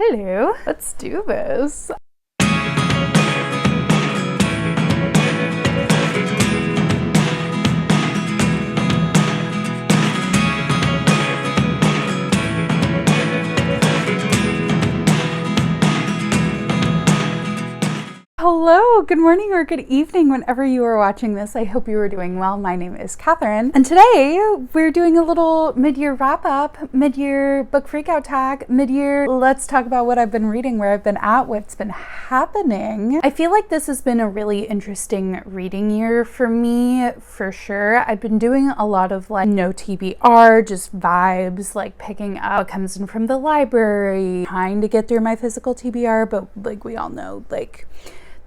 Hello, let's do this. Hello, good morning or good evening whenever you are watching this. I hope you are doing well. My name is Catherine, and today we're doing a little mid-year wrap-up, mid-year book freakout tag, mid-year let's talk about what I've been reading, where I've been at, what's been happening. I feel like this has been a really interesting reading year for me, for sure. I've been doing a lot of like no TBR, just vibes, like picking up what comes in from the library, trying to get through my physical TBR, but like we all know, like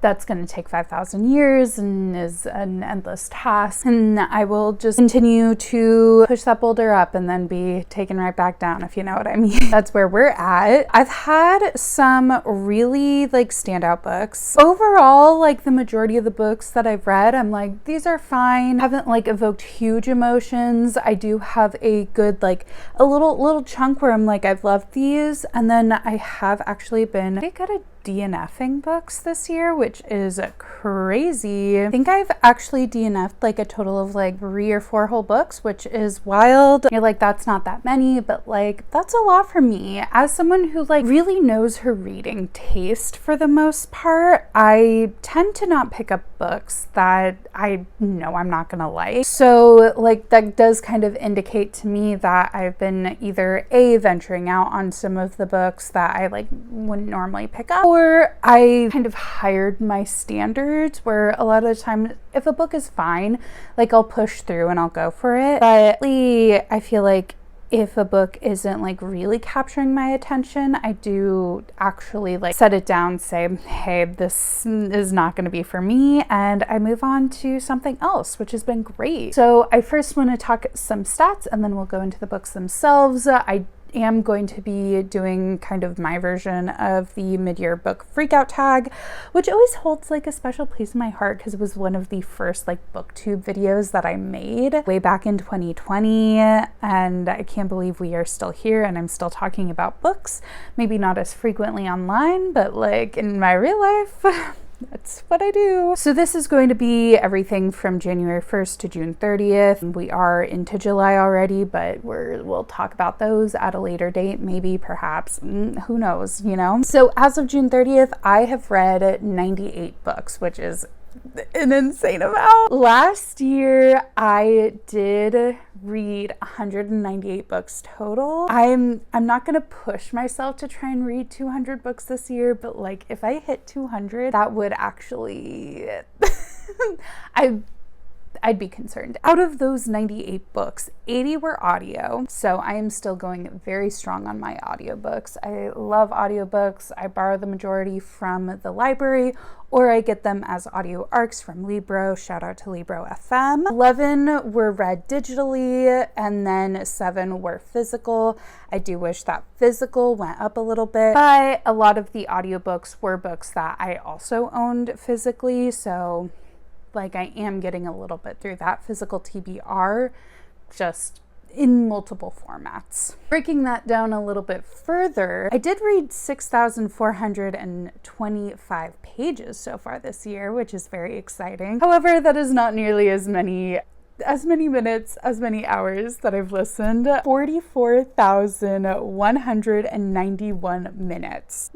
that's going to take 5,000 years and is an endless task. And I will just continue to push that boulder up and then be taken right back down, if you know what I mean. That's where we're at. I've had some really like standout books. Overall, like the majority of the books that I've read, I'm like, these are fine. Haven't like evoked huge emotions. I do have a good, like a little chunk where I'm like, I've loved these. And then I have actually been pretty good at DNFing books this year, which is crazy. I think I've actually DNF'd like a total of like 3 or 4 whole books, which is wild. You're like, that's not that many, but like that's a lot for me. As someone who like really knows her reading taste for the most part, I tend to not pick up books that I know I'm not gonna like. So like that does kind of indicate to me that I've been either venturing out on some of the books that I like wouldn't normally pick up, or I kind of hired my standards where a lot of the time if a book is fine, like I'll push through and I'll go for it. But I feel like if a book isn't like really capturing my attention, I do actually like set it down, say, hey, this is not going to be for me, and I move on to something else, which has been great. So I first want to talk some stats and then we'll go into the books themselves. I am going to be doing kind of my version of the mid-year book freakout tag, which always holds like a special place in my heart because it was one of the first like booktube videos that I made way back in 2020, and I can't believe we are still here and I'm still talking about books, maybe not as frequently online, but like in my real life. That's what I do. So this is going to be everything from January 1st to June 30th. We are into July already, but we'll talk about those at a later date, maybe, perhaps, who knows, you know? So as of June 30th, I have read 98 books, which is an insane amount. Last year, I did read 198 books total. I'm not gonna push myself to try and read 200 books this year, but like if I hit 200, that would actually I'd be concerned. Out of those 98 books, 80 were audio, so I am still going very strong on my audiobooks. I love audiobooks. I borrow the majority from the library, or I get them as audio arcs from Libro. Shout out to Libro FM. 11 were read digitally, and then 7 were physical. I do wish that physical went up a little bit, but a lot of the audiobooks were books that I also owned physically, so like I am getting a little bit through that physical TBR, just in multiple formats. Breaking that down a little bit further, I did read 6,425 pages so far this year, which is very exciting. However, that is not nearly as many minutes, as many hours that I've listened. 44,191 minutes.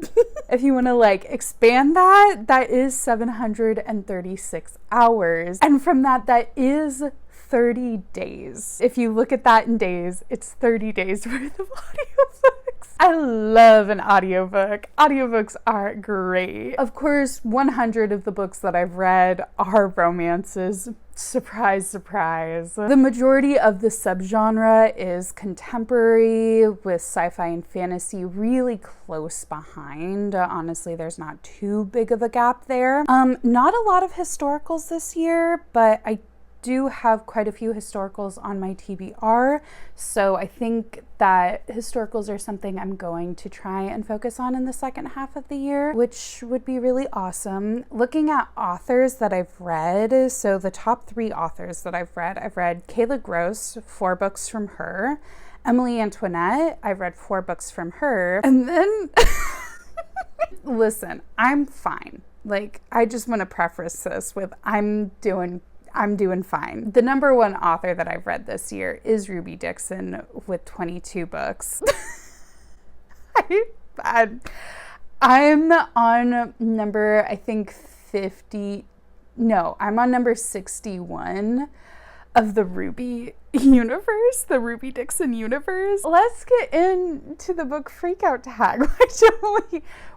If you want to like expand that is 736 hours. And from that is 30 days. If you look at that in days, it's 30 days worth of audiobooks. I love an audiobook. Audiobooks are great. Of course, 100 of the books that I've read are romances. Surprise, surprise. The majority of the subgenre is contemporary, with sci-fi and fantasy really close behind. Honestly, there's not too big of a gap there. Not a lot of historicals this year, but I do have quite a few historicals on my TBR, so I think that historicals are something I'm going to try and focus on in the second half of the year, which would be really awesome. Looking at authors that I've read, so the top 3 authors that I've read Kayla Gross, 4 books from her. Emily Antoinette, I've read 4 books from her. And then listen, I'm fine. Like, I just want to preface this with I'm doing fine. The number one author that I've read this year is Ruby Dixon with 22 books. I'm on number, I think 50. No, I'm on number 61 of the Ruby universe, the Ruby Dixon universe. Let's get into the book freakout tag.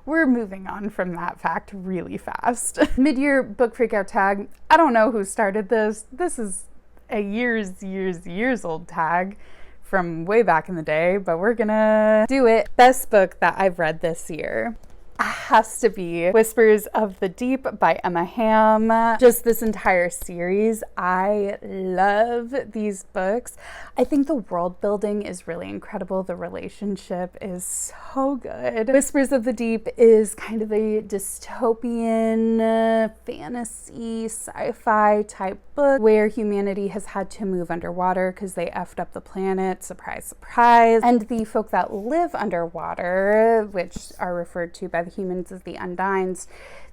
We're moving on from that fact really fast. Mid-year book freakout tag. I don't know who started this. This is a years old tag from way back in the day, but we're gonna do it. Best book that I've read this year has to be Whispers of the Deep by Emma Hamm. Just this entire series, I love these books. I think the world building is really incredible. The relationship is so good. Whispers of the Deep is kind of a dystopian fantasy sci-fi type book where humanity has had to move underwater because they effed up the planet, surprise, surprise. And the folk that live underwater, which are referred to by the humans as the Undines,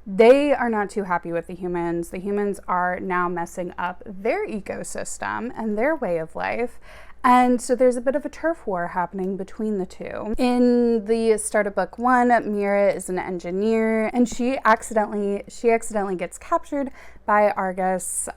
they are not too happy with the humans. The humans are now messing up their ecosystem and their way of life. And so there's a bit of a turf war happening between the two. In the start of book one, Mira is an engineer and she accidentally gets captured by Argus.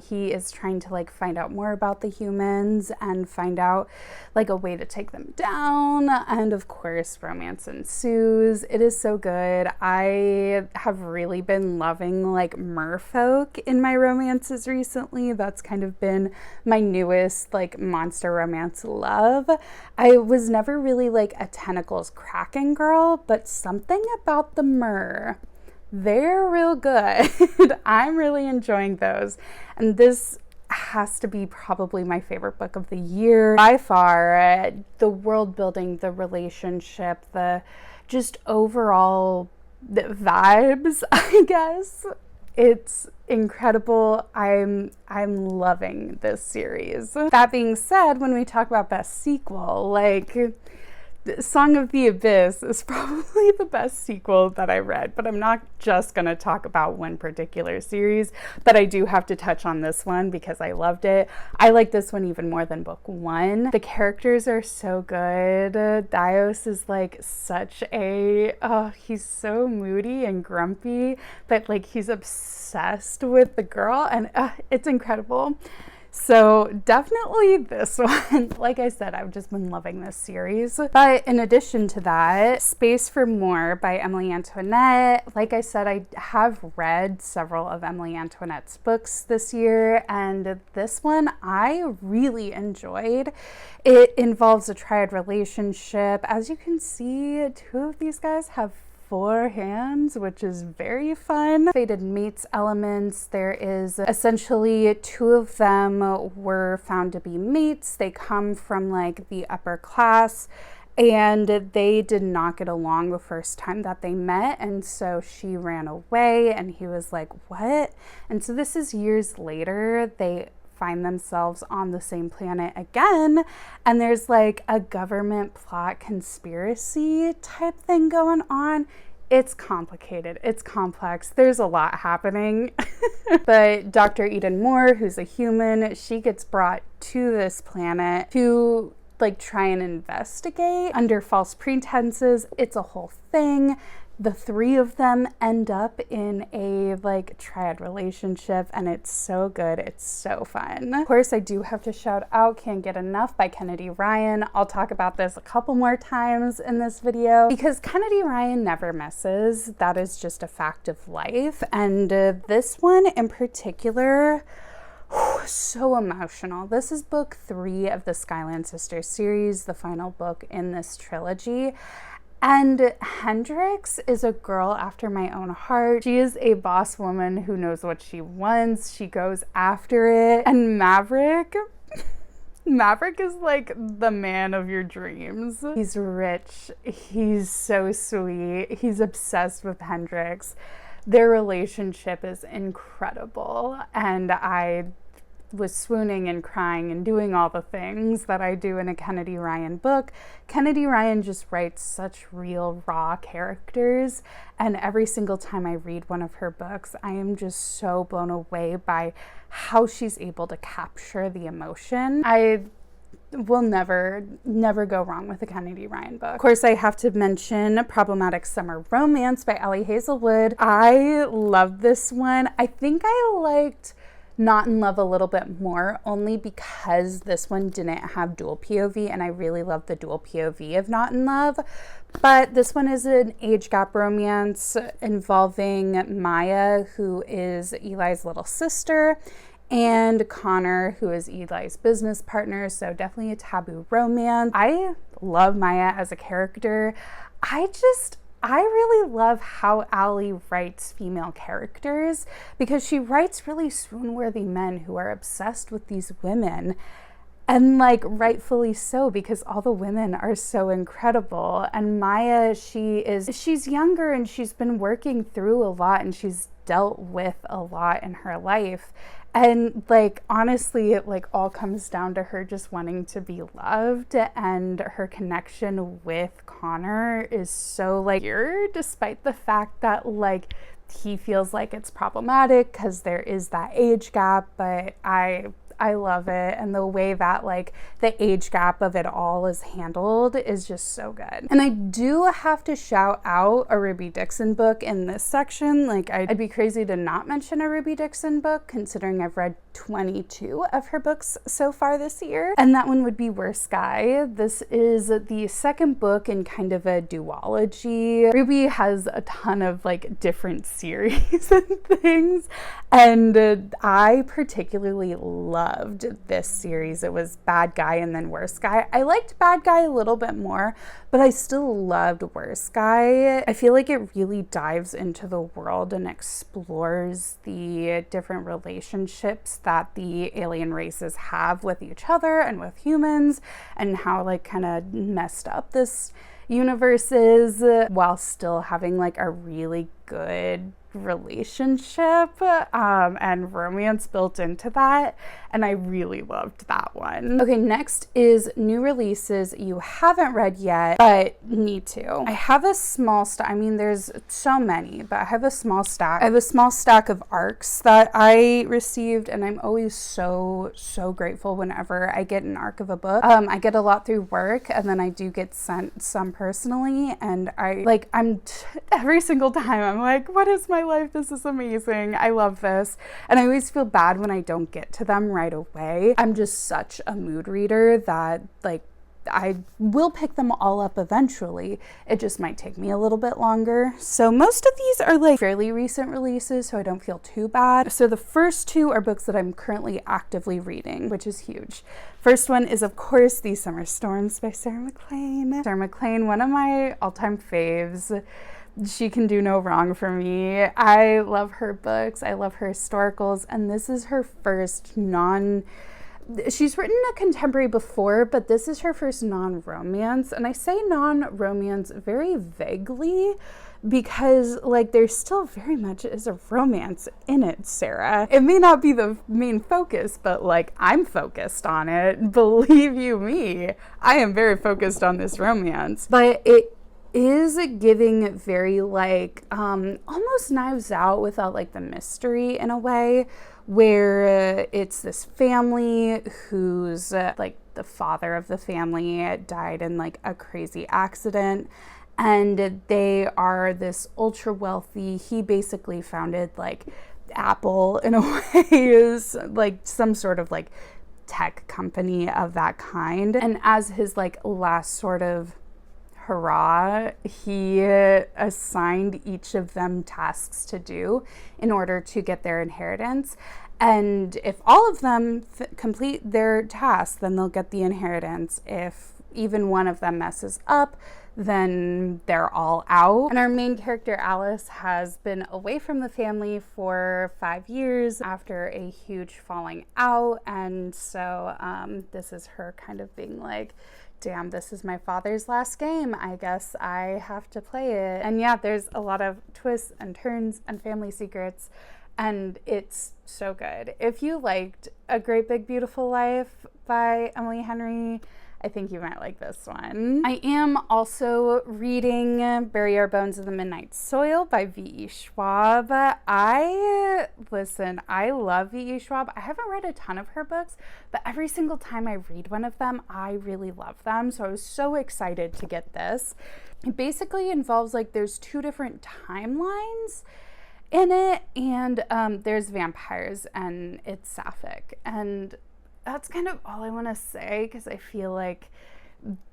He is trying to like find out more about the humans and find out like a way to take them down. And of course, romance ensues. It is so good. I have really been loving like merfolk in my romances recently. That's kind of been my newest like monster romance love. I was never really like a tentacles cracking girl, but something about the mer, they're real good. I'm really enjoying those. And this has to be probably my favorite book of the year by far. The world building, the relationship, the just overall vibes, I guess. It's incredible. I'm loving this series. That being said, when we talk about best sequel, like Song of the Abyss is probably the best sequel that I read, but I'm not just going to talk about one particular series, but I do have to touch on this one because I loved it. I like this one even more than book one. The characters are so good. Dios is like such a, he's so moody and grumpy, but like he's obsessed with the girl and it's incredible. So definitely this one. Like I said, I've just been loving this series. But in addition to that, Space for More by Emily Antoinette. Like I said, I have read several of Emily Antoinette's books this year, and this one I really enjoyed. It involves a triad relationship. As you can see, two of these guys have 4 hands, which is very fun. Fated mates elements. There is essentially 2 of them were found to be mates. They come from like the upper class and they did not get along the first time that they met. And so she ran away and he was like, what? And so this is years later. They find themselves on the same planet again, and there's like a government plot conspiracy type thing going on. It's complicated, it's complex, there's a lot happening. But Dr. Eden Moore, who's a human, she gets brought to this planet to like try and investigate under false pretenses. It's a whole thing. The 3 of them end up in a like triad relationship and it's so good. It's so fun. Of course, I do have to shout out Can't Get Enough by Kennedy Ryan. I'll talk about this a couple more times in this video because Kennedy Ryan never misses. That is just a fact of life. And this one in particular, so emotional. This is book 3 of the Skyland Sisters series, the final book in this trilogy. And Hendrix is a girl after my own heart. She is a boss woman who knows what she wants. She goes after it. And Maverick is like the man of your dreams. He's rich. He's so sweet. He's obsessed with Hendrix. Their relationship is incredible. And I was swooning and crying and doing all the things that I do in a Kennedy Ryan book. Kennedy Ryan just writes such real, raw characters, and every single time I read one of her books, I am just so blown away by how she's able to capture the emotion. I will never go wrong with a Kennedy Ryan book. Of course, I have to mention Problematic Summer Romance by Ellie Hazelwood. I love this one. I think I liked Not in Love a little bit more, only because this one didn't have dual POV, and I really love the dual POV of Not in Love. But this one is an age gap romance involving Maya, who is Eli's little sister, and Connor, who is Eli's business partner, so definitely a taboo romance. I love Maya as a character. I really love how Allie writes female characters, because she writes really swoon-worthy men who are obsessed with these women. And like rightfully so, because all the women are so incredible. And Maya, she's younger and she's been working through a lot and she's dealt with a lot in her life. And like, honestly, it like all comes down to her just wanting to be loved, and her connection with Connor is so like pure, despite the fact that like he feels like it's problematic because there is that age gap. But I love it, and the way that like the age gap of it all is handled is just so good. And I do have to shout out a Ruby Dixon book in this section. Like I'd be crazy to not mention a Ruby Dixon book, considering I've read 22 of her books so far this year, and that one would be Worst Guy. This is the second book in kind of a duology. Ruby has a ton of like different series and things, and I particularly loved this series. It was Bad Guy and then Worst Guy. I liked Bad Guy a little bit more, but I still loved Worst Guy. I feel like it really dives into the world and explores the different relationships that the alien races have with each other and with humans, and how like kind of messed up this universe is, while still having like a really good relationship and romance built into that, and I really loved that one. Okay, next is new releases you haven't read yet but need to. I have a small stack. I mean, there's so many, but I have a small stack. I have a small stack of ARCs that I received, and I'm always so grateful whenever I get an ARC of a book. I get a lot through work, and then I do get sent some personally, and every single time I'm like, what is my life? This is amazing. I love this. And I always feel bad when I don't get to them right away. I'm just such a mood reader that like I will pick them all up eventually. It just might take me a little bit longer. So most of these are like fairly recent releases, so I don't feel too bad. So the first two are books that I'm currently actively reading, which is huge. First one is, of course, These Summer Storms by Sarah MacLean. Sarah MacLean, one of my all-time faves. She can do no wrong for me. I love her books. I love her historicals. And this is her first she's written a contemporary before, but this is her first non-romance. And I say non-romance very vaguely because like there still very much is a romance in it, Sarah. It may not be the main focus, but like I'm focused on it. Believe you me, I am very focused on this romance. But it is giving very like almost Knives Out without like the mystery in a way, where it's this family who's like the father of the family died in like a crazy accident, and they are this ultra wealthy, he basically founded like Apple in a way, is like some sort of like tech company of that kind, and as his like last sort of hurrah, he assigned each of them tasks to do in order to get their inheritance. And if all of them complete their tasks, then they'll get the inheritance. If even one of them messes up, then they're all out. And our main character, Alice, has been away from the family for 5 years after a huge falling out. And so this is her kind of being like, damn, this is my father's last game. I guess I have to play it. And yeah, there's a lot of twists and turns and family secrets. and it's so good. If you liked A Great Big Beautiful Life by Emily Henry, I think you might like this one. I am also reading Bury Our Bones in the Midnight Soil by V.E. Schwab. I love V.E. Schwab. I haven't read a ton of her books, but every single time I read one of them, I really love them. So I was so excited to get this. It basically involves like there's two different timelines in it, and there's vampires, and it's sapphic, and that's kind of all I want to say, because I feel like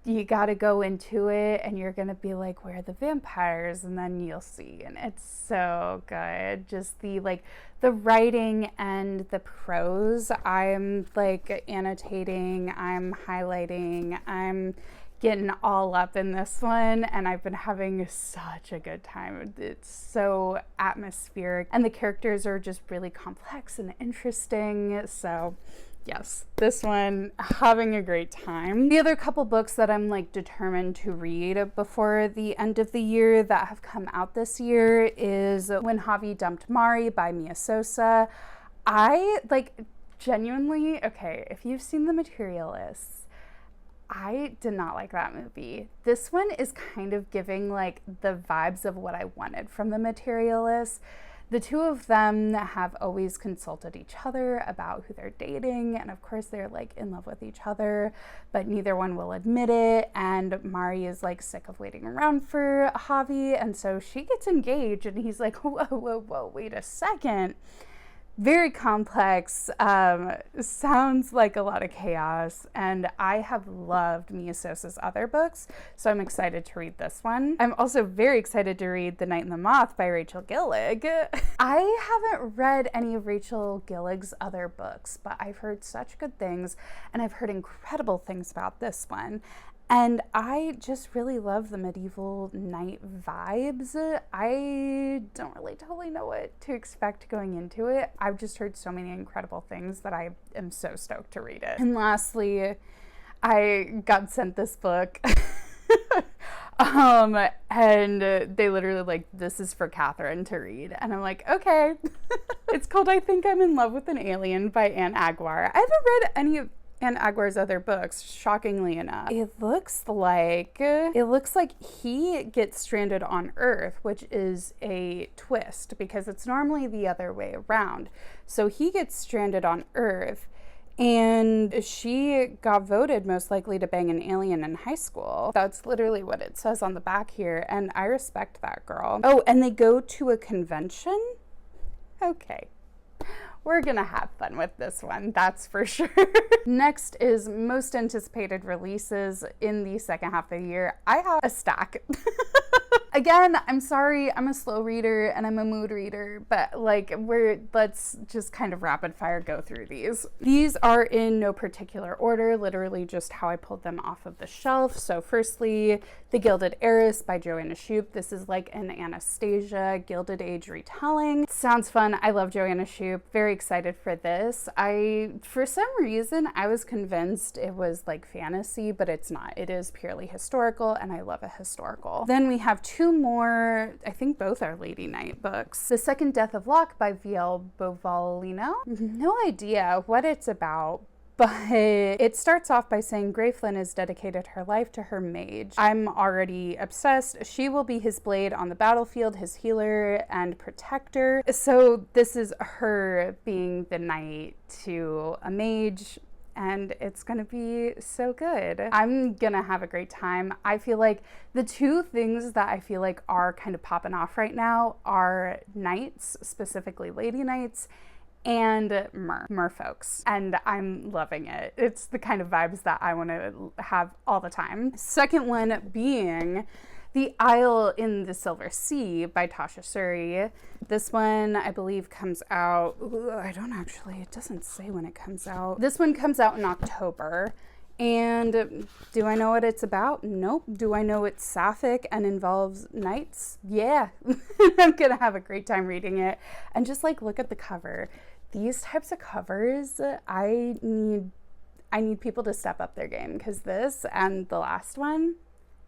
you got to go into it and you're going to be like, where are the vampires? And then you'll see. And it's so good. Just the writing and the prose. I'm like annotating, I'm highlighting, I'm getting all up in this one, and I've been having such a good time. It's so atmospheric, and the characters are just really complex and interesting. So yes, this one, having a great time. The other couple books that I'm like determined to read before the end of the year that have come out this year is When Javi Dumped Mari by Mia Sosa. I like genuinely, okay, if you've seen The Materialists, I did not like that movie. This one is kind of giving like the vibes of what I wanted from The Materialists. The two of them have always consulted each other about who they're dating, and of course they're like in love with each other, but neither one will admit it, and Mari is like sick of waiting around for Javi, and so she gets engaged, and he's like, whoa, wait a second. Very complex, sounds like a lot of chaos, and I have loved Mia Sosa's other books, so I'm excited to read this one. I'm also very excited to read The Night and the Moth by Rachel Gillig. I haven't read any of Rachel Gillig's other books, but I've heard such good things, and I've heard incredible things about this one. And I just really love the medieval night vibes. I don't really totally know what to expect going into it. I've just heard so many incredible things that I am so stoked to read it. And lastly, I got sent this book. And they literally like, this is for Catherine to read. And I'm like, okay. It's called I Think I'm in Love with an Alien by Anne Aguirre. I haven't read any of Anne Aguirre's other books, shockingly enough. It looks like he gets stranded on Earth, which is a twist because it's normally the other way around. So he gets stranded on Earth, and she got voted most likely to bang an alien in high school. That's literally what it says on the back here, and I respect that girl. Oh, and they go to a convention? Okay. We're gonna have fun with this one, that's for sure. Next is most anticipated releases in the second half of the year. I have a stack. Again, I'm sorry, I'm a slow reader and I'm a mood reader, but like let's just kind of rapid fire go through these. These are in no particular order, literally just how I pulled them off of the shelf. So firstly, The Gilded Heiress by Joanna Shupe. This is like an Anastasia Gilded Age retelling. Sounds fun. I love Joanna Shupe. Very excited for this. For some reason, I was convinced it was like fantasy, but it's not. It is purely historical, and I love a historical. Then we have two more, I think both are Lady Night books. The Second Death of Locke by V.L. Bovalino. No idea what it's about, but it starts off by saying Greyflynn has dedicated her life to her mage. I'm already obsessed. She will be his blade on the battlefield, his healer and protector. So this is her being the knight to a mage, and it's gonna be so good. I'm gonna have a great time. I feel like the two things that I feel like are kind of popping off right now are knights, specifically lady knights, and merfolks, and I'm loving it. It's the kind of vibes that I want to have all the time. Second one being The Isle in the Silver Sea by Tasha Suri. This one, I believe, comes out, it doesn't say when it comes out. This one comes out in October. And do I know what it's about? Nope. Do I know it's sapphic and involves knights? Yeah. I'm gonna have a great time reading it. And just like look at the cover. These types of covers, I need people to step up their game, because this and the last one,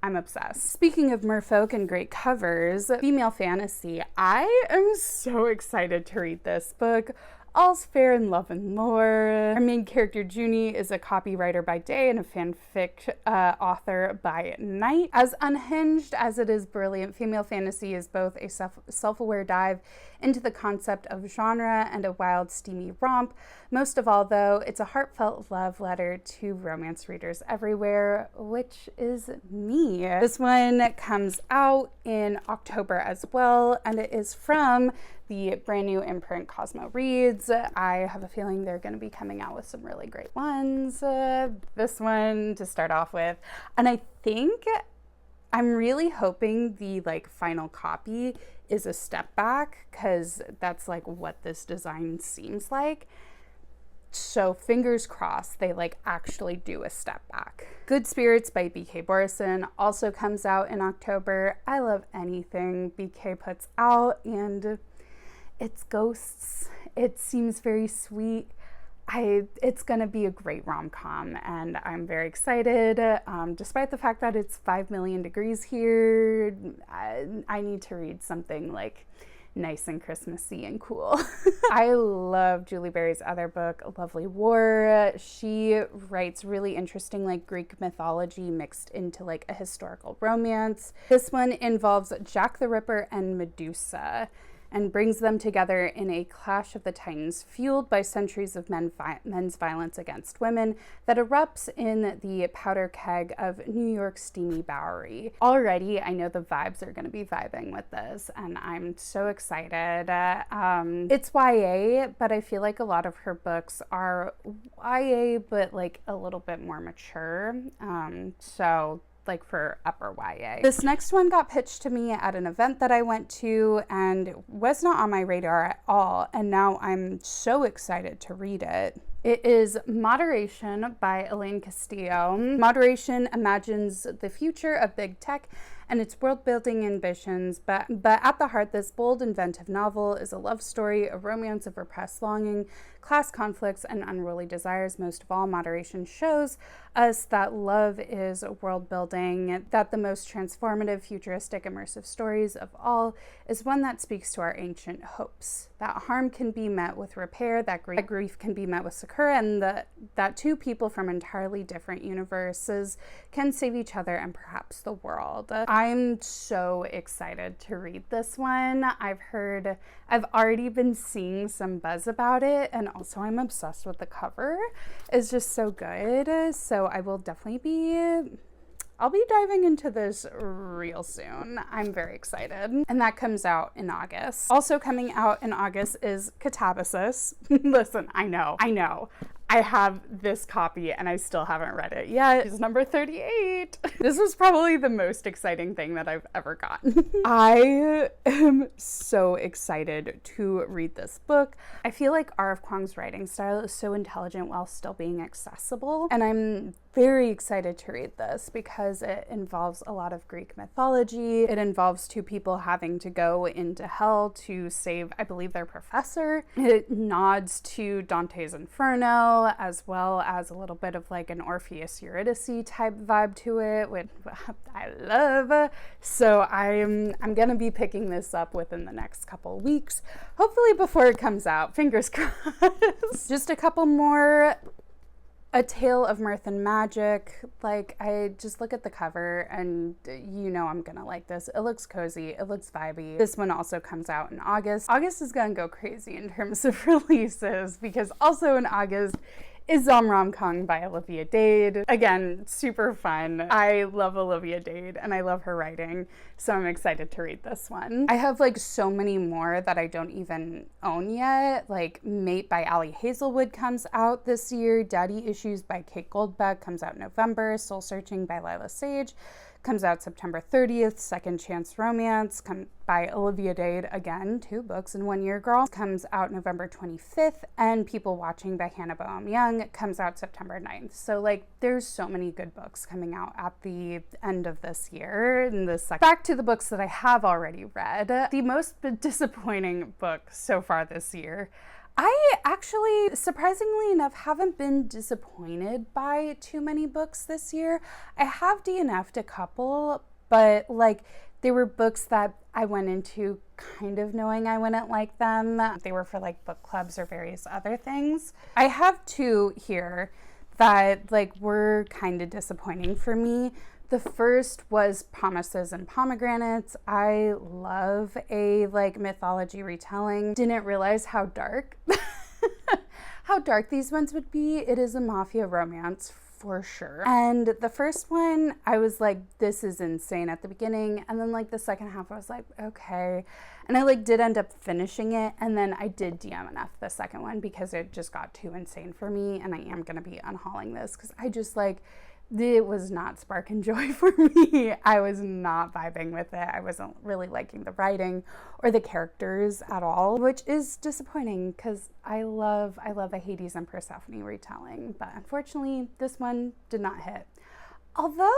I'm obsessed. Speaking of merfolk and great covers, female fantasy, I am so excited to read this book. All's fair in love and lore. Our main character, Junie, is a copywriter by day and a fanfic author by night. As unhinged as it is brilliant, female fantasy is both a self-aware dive into the concept of genre and a wild, steamy romp. Most of all, though, it's a heartfelt love letter to romance readers everywhere, which is me. This one comes out in October as well, and it is from the brand new imprint Cosmo Reads. I have a feeling they're going to be coming out with some really great ones. This one to start off with. And I think I'm really hoping the final copy is a step back, because that's what this design seems like. So fingers crossed they actually do a step back. Good Spirits by BK Borison also comes out in October. I love anything BK puts out, and it's ghosts. It seems very sweet. It's gonna be a great rom-com, and I'm very excited. Despite the fact that it's 5 million degrees here, I need to read something nice and Christmassy and cool. I love Julie Berry's other book, A Lovely War. She writes really interesting Greek mythology mixed into a historical romance. This one involves Jack the Ripper and Medusa, and brings them together in a clash of the titans fueled by centuries of men's violence against women that erupts in the powder keg of New York's steamy Bowery. Already, I know the vibes are going to be vibing with this, and I'm so excited. It's YA, but I feel like a lot of her books are YA, but a little bit more mature. So for upper YA. This next one got pitched to me at an event that I went to and was not on my radar at all, and now I'm so excited to read it. It is Moderation by Elaine Castillo. Moderation imagines the future of big tech and its world-building ambitions, but at the heart, this bold, inventive novel is a love story, a romance of repressed longing, class conflicts, and unruly desires. Most of all, Moderation shows us that love is world-building, that the most transformative, futuristic, immersive stories of all is one that speaks to our ancient hopes. That harm can be met with repair, that grief can be met with succor, and that two people from entirely different universes can save each other and perhaps the world. I'm so excited to read this one. I've already been seeing some buzz about it, and also I'm obsessed with the cover. It's just so good. So I will definitely I'll be diving into this real soon. I'm very excited. And that comes out in August. Also coming out in August is Catabasis. Listen, I know. I have this copy and I still haven't read it yet. It's number 38. This was probably the most exciting thing that I've ever gotten. I am so excited to read this book. I feel like R.F. Kuang's writing style is so intelligent while still being accessible. And I'm very excited to read this because it involves a lot of Greek mythology. It involves two people having to go into hell to save, I believe, their professor. It nods to Dante's Inferno, as well as a little bit of an Orpheus Eurydice type vibe to it, which I love. So I'm gonna be picking this up within the next couple weeks, hopefully before it comes out. Fingers crossed. Just a couple more. A Tale of Mirth and Magic. I just look at the cover and I'm gonna like this. It looks cozy, it looks vibey. This one also comes out in August. August is gonna go crazy in terms of releases, because also in August is Rom-Kong by Olivia Dade. Again, super fun. I love Olivia Dade and I love her writing, so I'm excited to read this one. I have so many more that I don't even own yet. Mate by Ali Hazelwood comes out this year. Daddy Issues by Kate Goldbeck comes out in November. Soul Searching by Lila Sage comes out September 30th. Second Chance Romance by Olivia Dade, again, 2 books in 1 year, girl, comes out November 25th. And People Watching by Hannah Boehm Young comes out September 9th. So there's so many good books coming out at the end of this year. Back to the books that I have already read. The most disappointing book so far this year, I actually, surprisingly enough, haven't been disappointed by too many books this year. I have DNF'd a couple, but like they were books that I went into kind of knowing I wouldn't like them. They were for like book clubs or various other things. I have two here that like were kind of disappointing for me. The first was Promises and Pomegranates. I love a like mythology retelling. Didn't realize how dark how dark these ones would be. It is a mafia romance for sure. And the first one, I was like, this is insane at the beginning. And then like the second half, I was like, okay. And I like did end up finishing it. And then I did DNF the second one because it just got too insane for me. And I am going to be unhauling this because I just like, it was not sparking joy for me. I was not vibing with it. I wasn't really liking the writing or the characters at all, which is disappointing because I love a Hades and Persephone retelling. But unfortunately, this one did not hit. Although,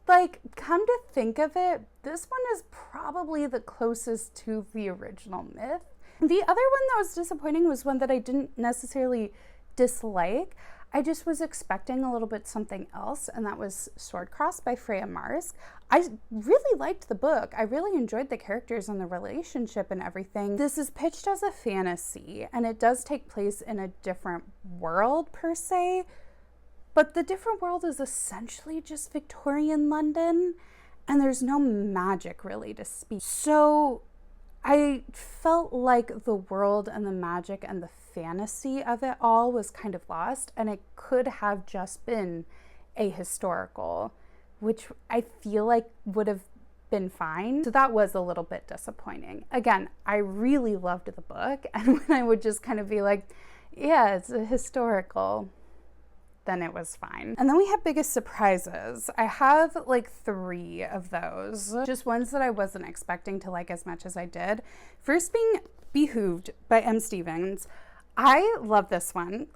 like, come to think of it, this one is probably the closest to the original myth. The other one that was disappointing was one that I didn't necessarily dislike. I just was expecting a little bit something else, and that was Swordcross by Freya Marsk. I really liked the book. I really enjoyed the characters and the relationship and everything. This is pitched as a fantasy, and it does take place in a different world per se, but the different world is essentially just Victorian London, and there's no magic really to speak. So I felt like the world and the magic and the fantasy of it all was kind of lost, and it could have just been a historical, which I feel like would have been fine. So that was a little bit disappointing. Again, I really loved the book, and when I would just kind of be like, yeah, it's a historical, then it was fine. And then we have biggest surprises. I have like 3 of those, just ones that I wasn't expecting to like as much as I did. First being Behooved by M. Stevens. I love this one.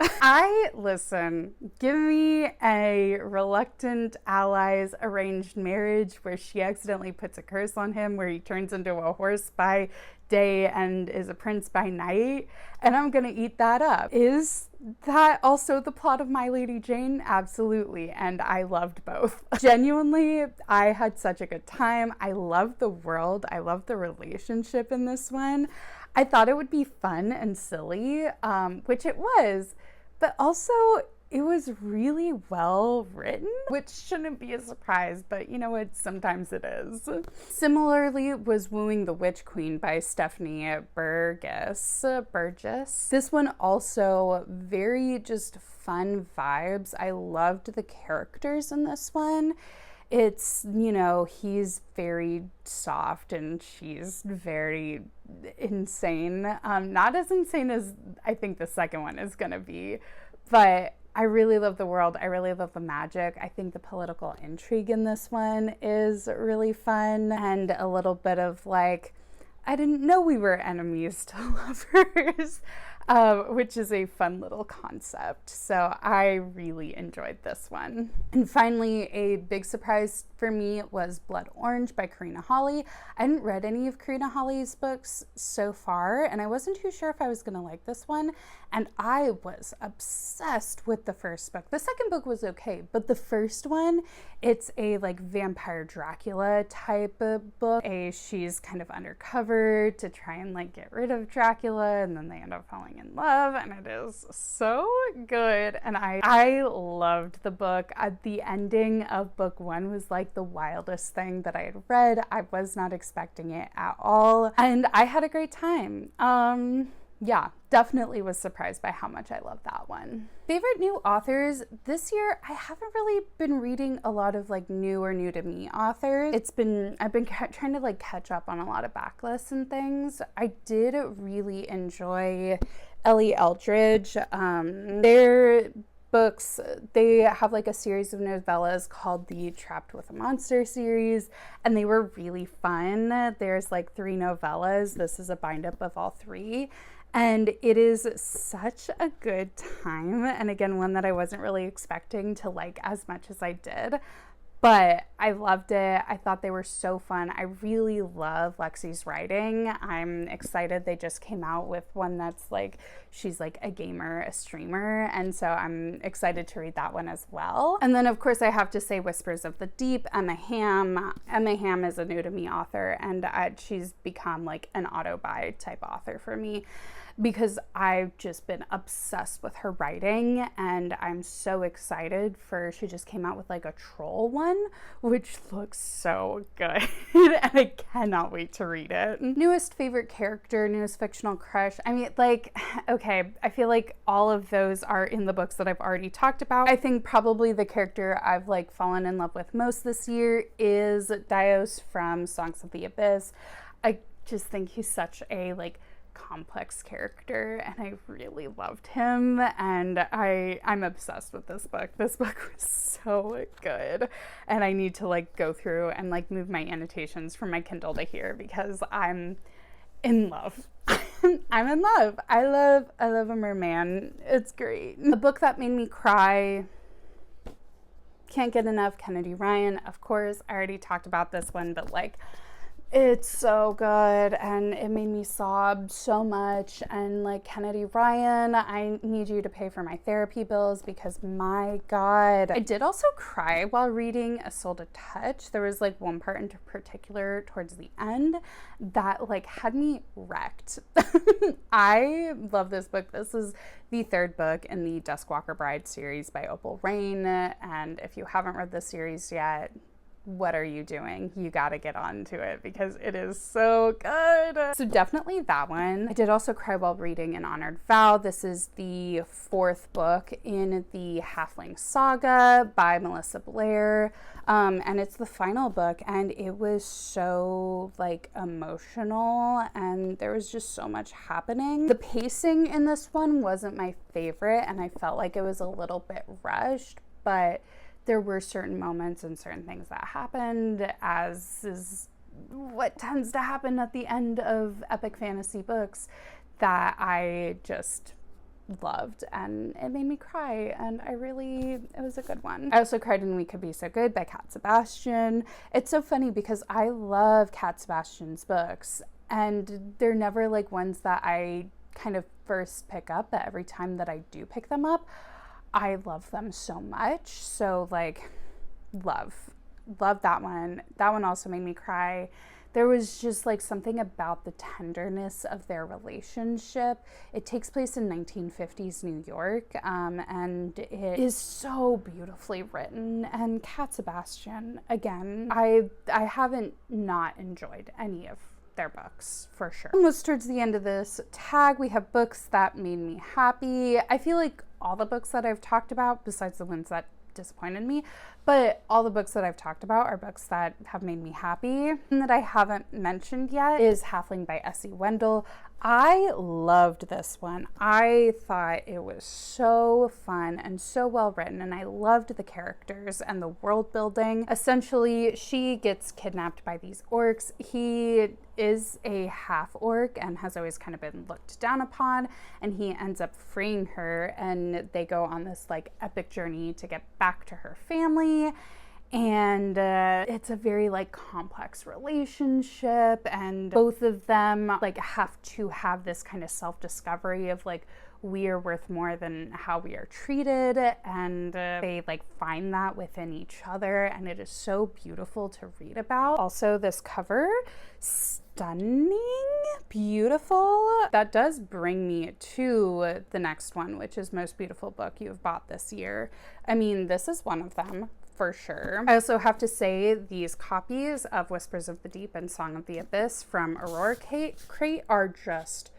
Listen, give me a reluctant allies arranged marriage where she accidentally puts a curse on him, where he turns into a horse by day and is a prince by night, and I'm gonna eat that up. Is that also the plot of My Lady Jane? Absolutely, and I loved both. Genuinely, I had such a good time. I loved the world. I loved the relationship in this one. I thought it would be fun and silly, which it was, but also it was really well written, which shouldn't be a surprise, but you know what, sometimes it is. Similarly was Wooing the Witch Queen by Stephanie Burgess. This one also very just fun vibes. I loved the characters in this one. It's, you know, he's very soft and she's very insane. Not as insane as I think the second one is going to be, but I really love the world. I really love the magic. I think the political intrigue in this one is really fun, and a little bit of like, I didn't know we were enemies to lovers, which is a fun little concept. So I really enjoyed this one. And finally, a big surprise for me was Blood Orange by Karina Hawley. I hadn't read any of Karina Hawley's books so far, and I wasn't too sure if I was going to like this one. And I was obsessed with the first book. The second book was okay, but the first one, it's a like vampire Dracula type of book. She's kind of undercover to try and like get rid of Dracula, and then they end up falling in love, and it is so good. And I loved the book. The ending of book 1 was like the wildest thing that I had read. I was not expecting it at all, and I had a great time. Yeah, definitely was surprised by how much I love that one. Favorite new authors this year, I haven't really been reading a lot of like new to me authors. I've been trying to like catch up on a lot of backlists and things. I did really enjoy Ellie Eldridge. Their books, they have like a series of novellas called the Trapped with a Monster series, and they were really fun. There's like 3 novellas. This is a bind up of all 3. And it is such a good time. And again, one that I wasn't really expecting to like as much as I did. But I loved it. I thought they were so fun. I really love Lexi's writing. I'm excited they just came out with one that's like, she's like a gamer, a streamer. And so I'm excited to read that one as well. And then of course I have to say Whispers of the Deep, Emma Hamm. Emma Hamm is a new to me author, and she's become like an auto-buy type author for me because I've just been obsessed with her writing, and I'm so excited she just came out with like a troll one, which looks so good and I cannot wait to read it. Newest favorite character, newest fictional crush. I mean, like, okay, I feel like all of those are in the books that I've already talked about. I think probably the character I've like fallen in love with most this year is Dios from Songs of the Abyss. I just think he's such a like complex character, and I really loved him, and I'm obsessed with this book. This book was so good, and I need to like go through and like move my annotations from my Kindle to here because I'm in love. I'm in love. I love a merman. It's great. A book that made me cry, can't get enough, Kennedy Ryan, of course. I already talked about this one, but like, it's so good, and it made me sob so much. And like, Kennedy Ryan, I need you to pay for my therapy bills because my God. I did also cry while reading A Soul to Touch. There was like one part in particular towards the end that like had me wrecked. I love this book. This is the third book in the Duskwalker Bride series by Opal Rain, and if you haven't read this series yet, what are you doing? You got to get onto it because it is so good. So definitely that one. I did also cry while reading An Honored Vow. This is the fourth book in the Halfling saga by Melissa Blair. And it's the final book, and it was so like emotional, and there was just so much happening. The pacing in this one wasn't my favorite, and I felt like it was a little bit rushed, but there were certain moments and certain things that happened, as is what tends to happen at the end of epic fantasy books, that I just loved, and it made me cry, and it was a good one. I also cried in We Could Be So Good by Cat Sebastian. It's so funny because I love Cat Sebastian's books, and they're never like ones that I kind of first pick up, but every time that I do pick them up, I love them so much. So like, love that one. That one also made me cry. There was just like something about the tenderness of their relationship. It takes place in 1950s New York, and it is so beautifully written. And Cat Sebastian, again, I haven't not enjoyed any of their books for sure. Almost towards the end of this tag, we have books that made me happy. I feel like all the books that I've talked about, besides the ones that disappointed me, but all the books that I've talked about are books that have made me happy. And that I haven't mentioned yet is Halfling by Essie Wendell. I loved this one. I thought it was so fun and so well written, and I loved the characters and the world building. Essentially, she gets kidnapped by these orcs. He is a half orc and has always kind of been looked down upon, and he ends up freeing her, and they go on this like epic journey to get back to her family. And it's a very like complex relationship, and both of them like have to have this kind of self-discovery of like, we are worth more than how we are treated, and they like find that within each other, and it is so beautiful to read about. Also, this cover, stunning, beautiful. That does bring me to the next one, which is Most Beautiful Book You've Bought This Year. I mean, this is one of them for sure. I also have to say these copies of Whispers of the Deep and Song of the Abyss from Aurora Crate are just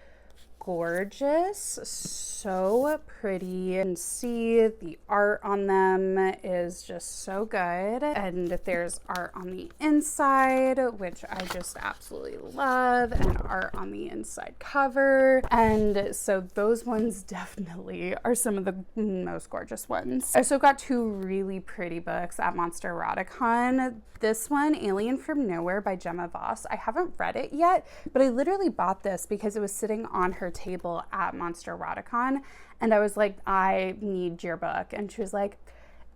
gorgeous, so pretty. You can see the art on them is just so good, and there's art on the inside, which I just absolutely love, and art on the inside cover, and so those ones definitely are some of the most gorgeous ones. I also got two really pretty books at Monster Eroticon. This one, Alien from Nowhere by Gemma Voss. I haven't read it yet, but I literally bought this because it was sitting on her table at Monster Eroticon, and I was like, I need your book, and she was like,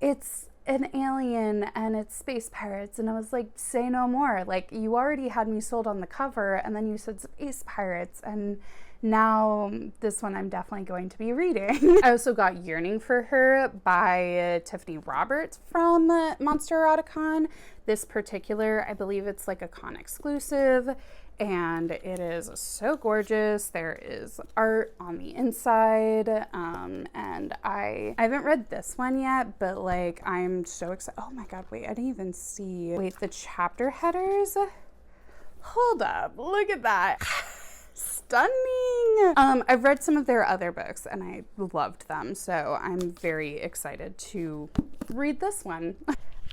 it's an alien and it's space pirates, and I was like, say no more. Like, you already had me sold on the cover, and then you said space pirates, and now this one I'm definitely going to be reading. I also got Yearning for Her by Tiffany Roberts from Monster Eroticon. This particular, I believe it's like a con exclusive, and it is so gorgeous. There is art on the inside, and I haven't read this one yet, but like, I'm so excited. Oh my god, wait, I didn't even see, wait, the chapter headers. Hold up, look at that. Stunning. I've read some of their other books and I loved them, so I'm very excited to read this one.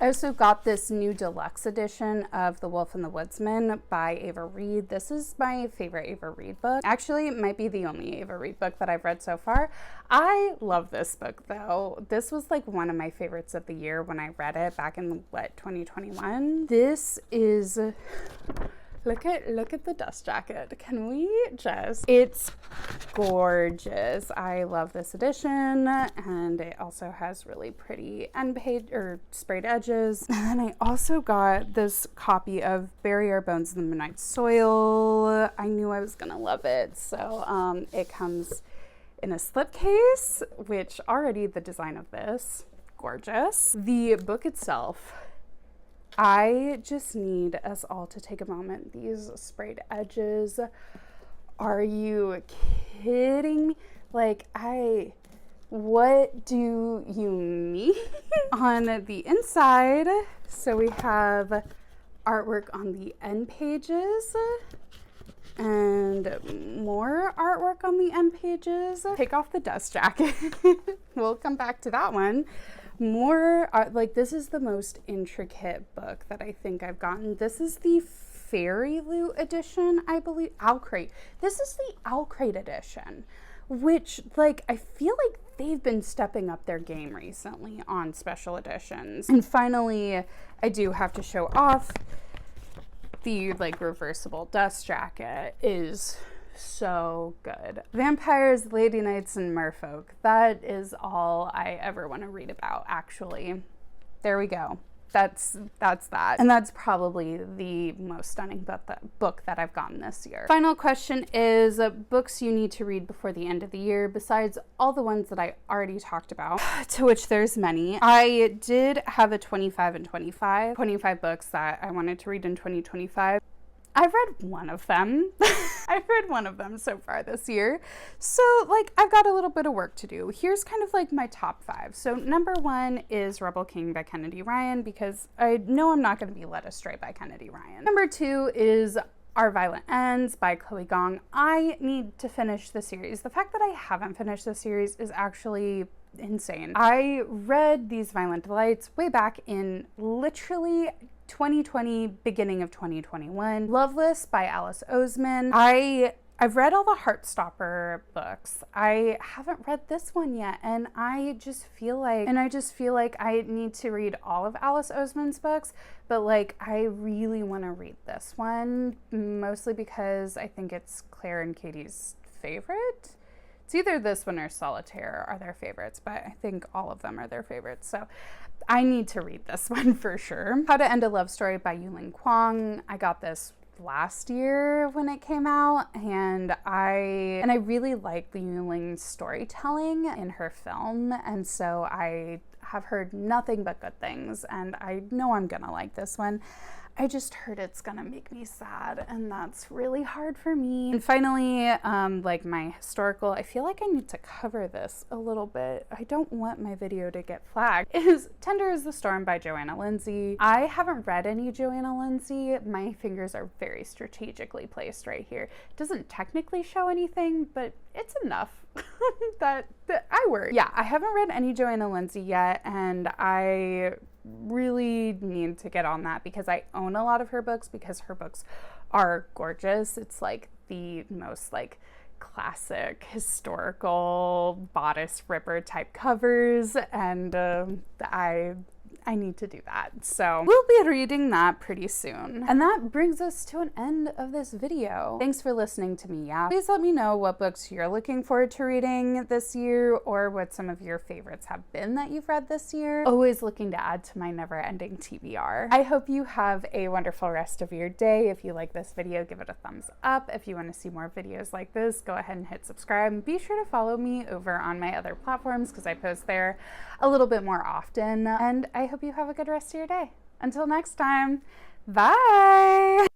I also got this new deluxe edition of The Wolf and the Woodsman by Ava Reed. This is my favorite Ava Reed book. Actually, it might be the only Ava Reed book that I've read so far. I love this book though. This was like one of my favorites of the year when I read it back in, what, 2021? This is... Look at the dust jacket. Can we just... It's gorgeous. I love this edition, and it also has really pretty end page or sprayed edges. And then I also got this copy of Bury Our Bones in the Midnight Soil. I knew I was gonna love it. So it comes in a slipcase, which already the design of this, gorgeous. The book itself, I just need us all to take a moment. These sprayed edges, are you kidding me? Like, what do you mean? On the inside, so we have artwork on the end pages and more artwork on the end pages. Take off the dust jacket. We'll come back to that one. More art, like, this is the most intricate book that I think I've gotten. This is the Fairy Loot edition, I believe. Owlcrate. This is the Owlcrate edition, which, like, I feel like they've been stepping up their game recently on special editions. And finally, I do have to show off the, like, reversible dust jacket. Is so good. Vampires, lady knights, and merfolk. That is all I ever want to read about, actually. There we go. That's that. And that's probably the most stunning book that I've gotten this year. Final question is books you need to read before the end of the year, besides all the ones that I already talked about, to which there's many. I did have a 25 and 25 books that I wanted to read in 2025. I've read one of them. I've read one of them so far this year. So, like, I've got a little bit of work to do. Here's kind of like my top 5. So number 1 is Rebel King by Kennedy Ryan, because I know I'm not going to be led astray by Kennedy Ryan. Number 2 is Our Violent Ends by Chloe Gong. I need to finish the series. The fact that I haven't finished the series is actually insane. I read These Violent Delights way back in literally 2020, beginning of 2021. Loveless by Alice Oseman. I've read all the Heartstopper books. I haven't read this one yet, and I just feel like I need to read all of Alice Oseman's books, but like, I really want to read this one, mostly because I think it's Claire and Katie's favorite. It's either this one or Solitaire are their favorites, but I think all of them are their favorites. So I need to read this one for sure. How to End a Love Story by Yuling Kwong. I got this last year when it came out, and I really like the Yuling's storytelling in her film, and so I have heard nothing but good things, and I know I'm gonna like this one. I just heard it's gonna make me sad, and that's really hard for me. And finally, like my historical, I feel like I need to cover this a little bit. I don't want my video to get flagged. Is Tender as the Storm by Joanna Lindsey. I haven't read any Joanna Lindsey. My fingers are very strategically placed right here. It doesn't technically show anything, but it's enough that I work. Yeah, I haven't read any Joanna Lindsey yet, and I really need to get on that because I own a lot of her books, because her books are gorgeous. It's like the most like classic historical bodice ripper type covers, and I need to do that. So we'll be reading that pretty soon. And that brings us to an end of this video. Thanks for listening to me yap. Please let me know what books you're looking forward to reading this year, or what some of your favorites have been that you've read this year. Always looking to add to my never-ending TBR. I hope you have a wonderful rest of your day. If you like this video, give it a thumbs up. If you want to see more videos like this, go ahead and hit subscribe. And be sure to follow me over on my other platforms because I post there a little bit more often. And I hope you have a good rest of your day. Until next time, bye!